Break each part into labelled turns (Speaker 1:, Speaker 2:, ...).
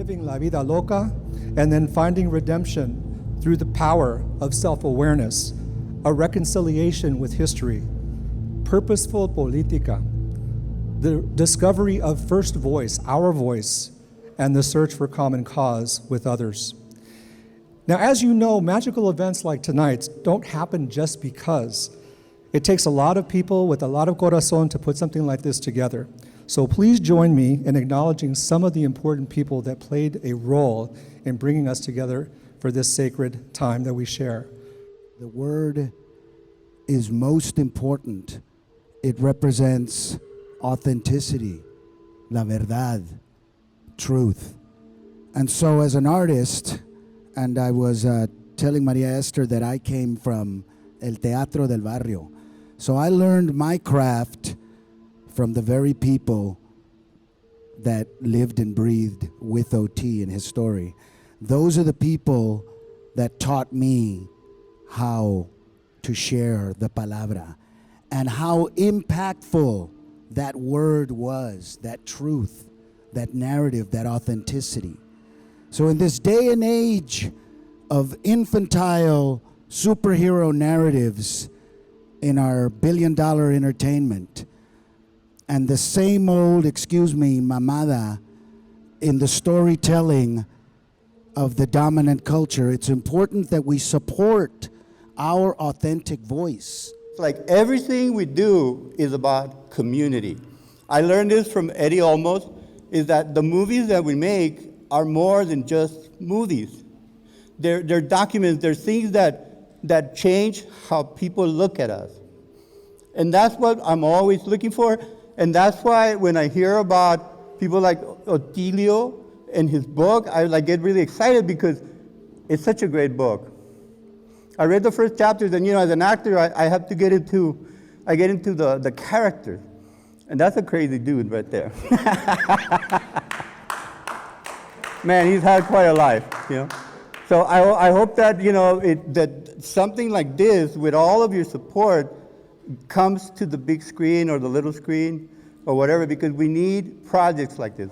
Speaker 1: living la vida loca, and then finding redemption through the power of self-awareness, a reconciliation with history, purposeful política, the discovery of first voice, our voice, and the search for common cause with others. Now, as you know, magical events like tonight's don't happen just because. It takes a lot of people with a lot of corazón to put something like this together. So please join me in acknowledging some of the important people that played a role in bringing us together for this sacred time that we share.
Speaker 2: The word is most important. It represents authenticity, la verdad, truth. And so as an artist, and I was telling Maria Esther that I came from El Teatro del Barrio. So I learned my craft from the very people that lived and breathed with OT in his story. Those are the people that taught me how to share the palabra and how impactful that word was, that truth, that narrative, that authenticity. So in this day and age of infantile superhero narratives in our billion-dollar entertainment, and the same old, excuse me, mamada in the storytelling of the dominant culture, it's important that we support our authentic voice.
Speaker 3: Like everything we do is about community. I learned this from Eddie Olmos, is that the movies that we make are more than just movies. They're documents, they're things that change how people look at us. And that's what I'm always looking for. And that's why when I hear about people like Otilio and his book, I get really excited because it's such a great book. I read the first chapters, and as an actor, I have to get into the characters. And that's a crazy dude right there. Man, he's had quite a life, So I hope that, that something like this, with all of your support, comes to the big screen or the little screen or whatever, because we need projects like this.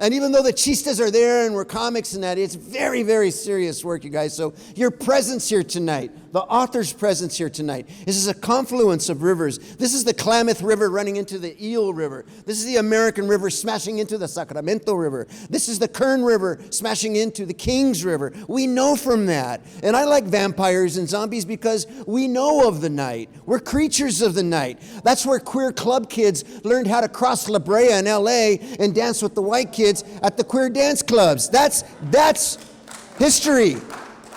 Speaker 4: And even though the chistes are there and we're comics and that, it's very, very serious work, you guys. So your presence here tonight, the author's presence here tonight, this is a confluence of rivers. This is the Klamath River running into the Eel River. This is the American River smashing into the Sacramento River. This is the Kern River smashing into the Kings River. We know from that. And I like vampires and zombies because we know of the night. We're creatures of the night. That's where queer club kids learned how to cross La Brea in LA and dance with the white kids at the queer dance clubs. That's history.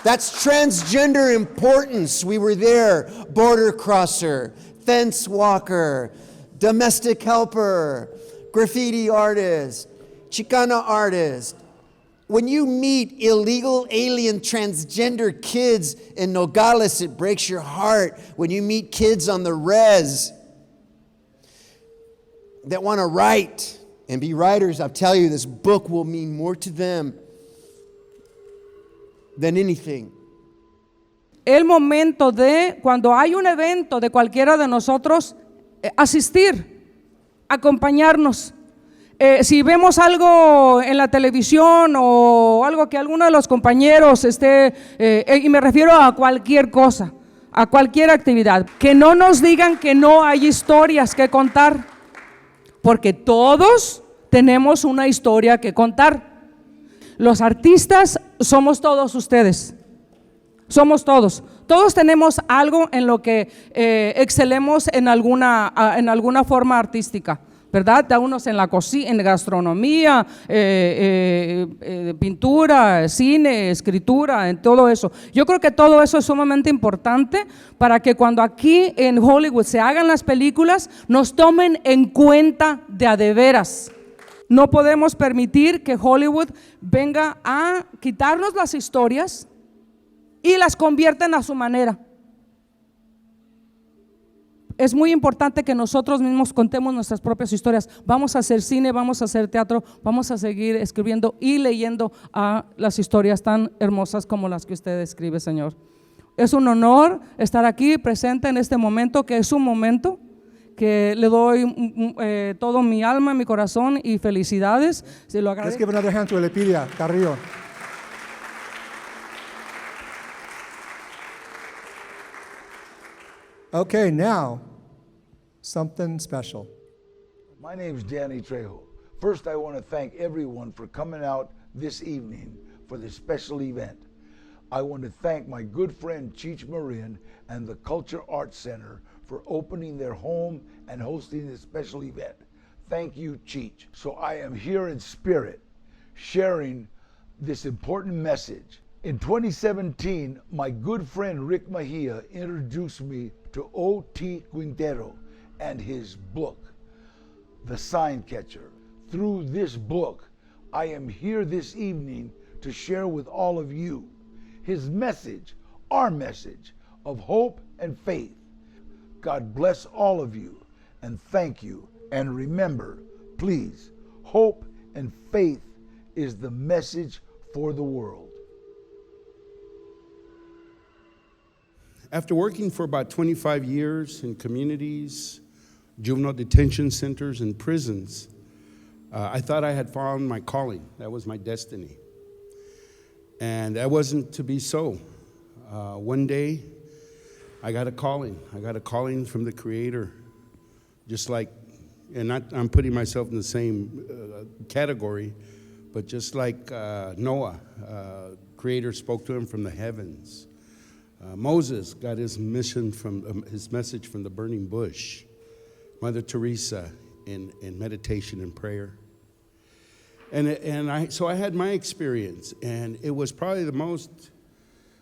Speaker 4: That's transgender importance. We were there. Border crosser, fence walker, domestic helper, graffiti artist, Chicana artist. When you meet illegal alien transgender kids in Nogales, it breaks your heart. When you meet kids on the res that want to write and be writers, I'll tell you, this book will mean more to them than anything.
Speaker 5: El momento de, cuando hay un evento de cualquiera de nosotros, asistir, acompañarnos. Si vemos algo en la televisión o algo que alguno de los compañeros y me refiero a cualquier cosa, a cualquier actividad, que no nos digan que no hay historias que contar, porque todos tenemos una historia que contar. Los artistas somos todos ustedes, somos todos. Todos tenemos algo en lo que excelemos en alguna forma artística, ¿verdad? Da unos en la cocina, en gastronomía, pintura, cine, escritura, en todo eso. Yo creo que todo eso es sumamente importante para que cuando aquí en Hollywood se hagan las películas, nos tomen en cuenta de a de veras. No podemos permitir que Hollywood venga a quitarnos las historias y las convierten a su manera. Es muy importante que nosotros mismos contemos nuestras propias historias. Vamos a hacer cine, vamos a hacer teatro, vamos a seguir escribiendo y leyendo las historias tan hermosas como las que usted escribe, Señor. Es un honor estar aquí presente en este momento, que es un momento que le doy todo mi alma, mi corazón y felicidades. Se lo
Speaker 1: Let's
Speaker 5: agradezco.
Speaker 1: give another hand to Elepidia Carrillo. Okay, now, something special.
Speaker 6: My name's Danny Trejo. First, I want to thank everyone for coming out this evening for this special event. I want to thank my good friend Cheech Marin and the Culture Arts Center for opening their home and hosting this special event. Thank you, Cheech. So I am here in spirit, sharing this important message. In 2017, my good friend Rick Mejia introduced me to O.T. Quintero and his book, The Sign Catcher. Through this book, I am here this evening to share with all of you his message, our message of hope and faith. God bless all of you and thank you. And remember, please, hope and faith is the message for the world.
Speaker 7: After working for about 25 years in communities, juvenile detention centers, and prisons, I thought I had found my calling. That was my destiny. And that wasn't to be so. One day, I got a calling. I got a calling from the Creator, just like, and I'm putting myself in the same category, but just like Noah, Creator spoke to him from the heavens. Moses got his mission from his message from the burning bush. Mother Teresa in meditation and prayer. So I had my experience, and it was probably the most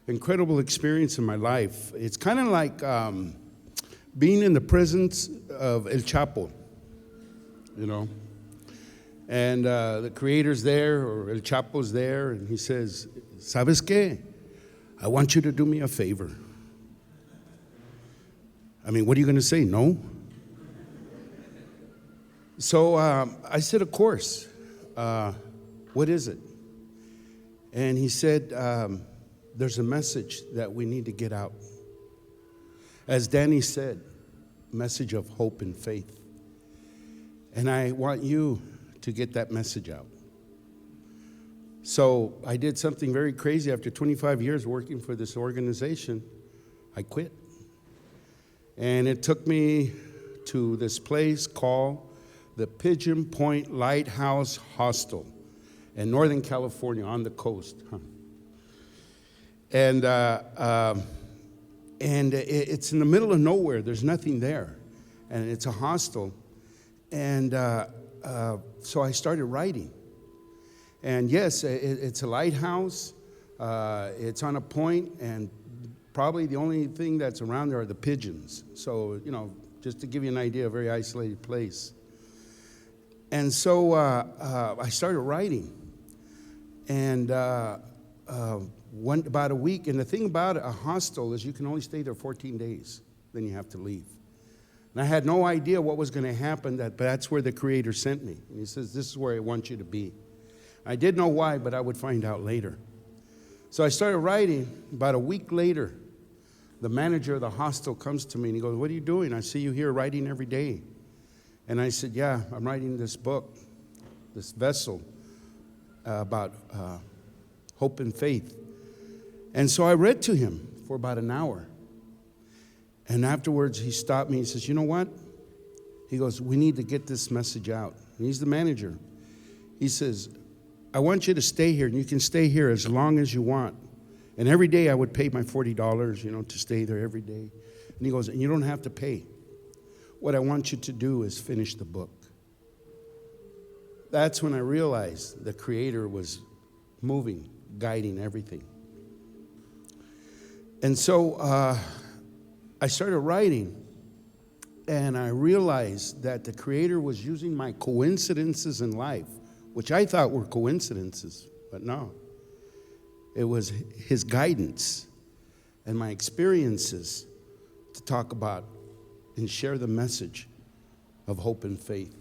Speaker 7: incredible experience in my life. It's kind of like being in the presence of El Chapo, you know. And the Creator's there, or El Chapo's there, and he says, "¿Sabes qué? I want you to do me a favor." I mean, what are you going to say? No? So I said, of course. What is it? And he said, there's a message that we need to get out. As Danny said, message of hope and faith. And I want you to get that message out. So I did something very crazy. After 25 years working for this organization, I quit. And it took me to this place called the Pigeon Point Lighthouse Hostel in Northern California on the coast. And it's in the middle of nowhere. There's nothing there. And it's a hostel. And so I started writing. And yes, it's a lighthouse. It's on a point, and probably the only thing that's around there are the pigeons. So, you know, just to give you an idea, a very isolated place. And so I started writing. And about a week, and the thing about a hostel is you can only stay there 14 days, then you have to leave. And I had no idea what was going to happen, but that's where the Creator sent me. And he says, this is where I want you to be. I didn't know why, but I would find out later. So I started writing. About a week later, the manager of the hostel comes to me and he goes, "What are you doing? I see you here writing every day." And I said, "Yeah, I'm writing this book, this vessel about hope and faith." And so I read to him for about an hour. And afterwards, he stopped me. He says, "You know what?" He goes, "We need to get this message out." And he's the manager. He says, "I want you to stay here, and you can stay here as long as you want." And every day I would pay my $40, to stay there every day. And he goes, "And you don't have to pay. What I want you to do is finish the book." That's when I realized the Creator was moving, guiding everything. And so I started writing, and I realized that the Creator was using my coincidences in life, which I thought were coincidences, but no. It was His guidance and my experiences to talk about and share the message of hope and faith.